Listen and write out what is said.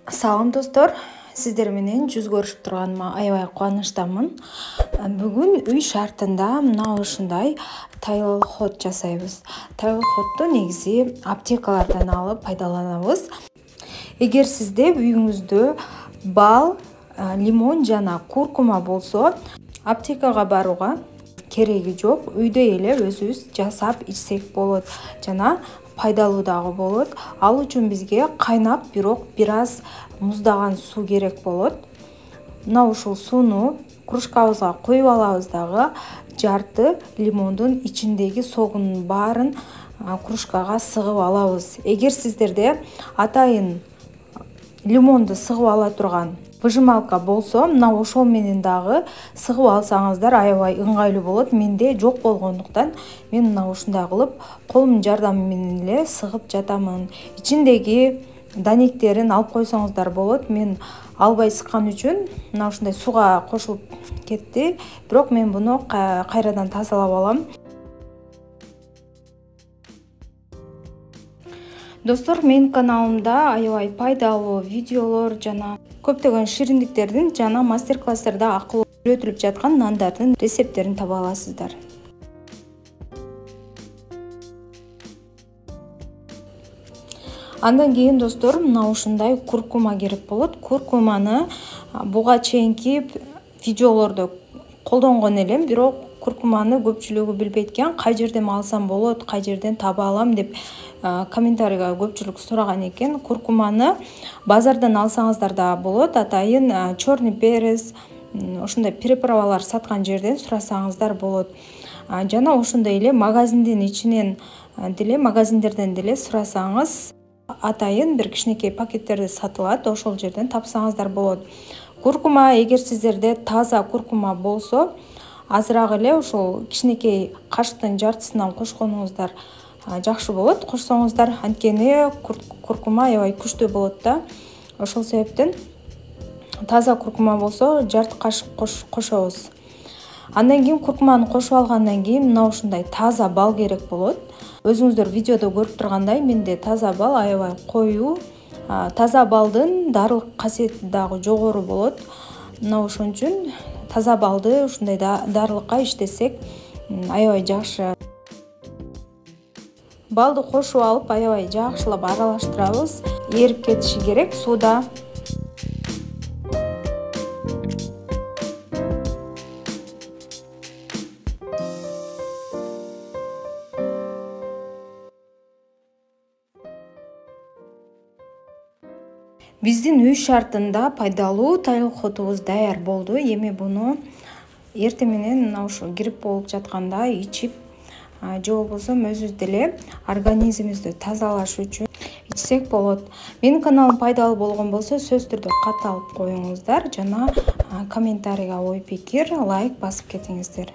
Салам достор, сиздер менен жүз көрүшүп турганыма аябай кубанычтамын. Бүгүн үй шартында мына ушундай тайыл ход жасайбыз. Тайыл ходду негизи аптекалардан алып пайдаланабыз. Эгер сизде үйүңүздө бал, лимон жана куркума болсо, аптекага барууга кереги жок. Үйдө эле өзүбүз жасап ичсек болот жана пайдалуу дагы болот. Ал үчүн бизге кайнап, бирок бир аз муздаган суу керек болот. Мына ушул сууну кружкабызга коюп алабыз дагы. Жарты лимондун ичиндеги согунун баарын кружкага сыгып алабыз. Эгер сиздерде атайын лимонду сыгып ала турган выжималка болсо, мына ошол менен дагы сыгып алсаңыздар аябай ыңгайлуу болот. Менде жок болгондуктан мен мына ушундай кылып колумдун жардамы менен эле сыгып жатамын. Ичиндеги данектерин алып койсоңуздар болот. Мен албай сыккан үчүн мына ушундай сууга кошулуп кетти. Бирок мен буну кайрадан тазалап алам. Достор, менин каналымда аябай пайдалуу видеолор жана көптөгөн шириндиктердин жана мастер-класстарда акылуу үйрөтүлүп жаткан нандардын рецепттерин таба аласыздар. Андан кийин достор, мына ушундай куркума керек болот. Куркуманы буга чейинки видеолордо колдонгон элем, бирок куркуманы көпчүлүгү билбейт экен. Кай жерден алсам болот, кай жерден таба алам деп комментарийга көпчүлүк сураган экен. Куркуманы базардан алсаңыздар да болот. Атайын черный перец, ошондой приправалар саткан жерден сурасаңыздар болот. Жана ошондой эле магазиндин ичинен деле, магазиндерден деле сурасаңыз, атайын бир кичинекей пакеттерде сатылат, ошол жерден тапсаңыздар болот. Куркума, эгер сиздерде таза куркума болсо, азыраак эле ошол кичинекей кашыктын жартысынан кошконуңуздар жакшы болот. Кошсоңуздар, анткени куркума аябай күчтүү болот да. Ошол себептен таза куркума болсо, жарты кашык кошобуз. Андан кийин куркуманы кошуп алгандан кийин мына ушундай таза бал керек болот. Өзүңүздөр видеодо көрүп тургандай, менде таза бал аябай коюу. Таза балдын дарылык касиети дагы жогору болот. Мына ошон үчүн таза балды ушундай дарылыкка иштесек аябай жакшы. Балды кошуп алып, аябай жакшылап аралаштырабыз. Эрип кетиши керек сууда. Биздин үй шартында пайдалуу тайыл ходубуз даяр болду. Эми буну эртең менен мына ушул грипп болуп жатканда ичип, же болбосо өзүбүз деле организмибизди тазалаш үчүн ичсек болот. Менин каналым пайдалуу болгон болсо, сөзсүз түрдө катталып коюңуздар жана комментарийга ой пикир, лайк басып кетиңиздер.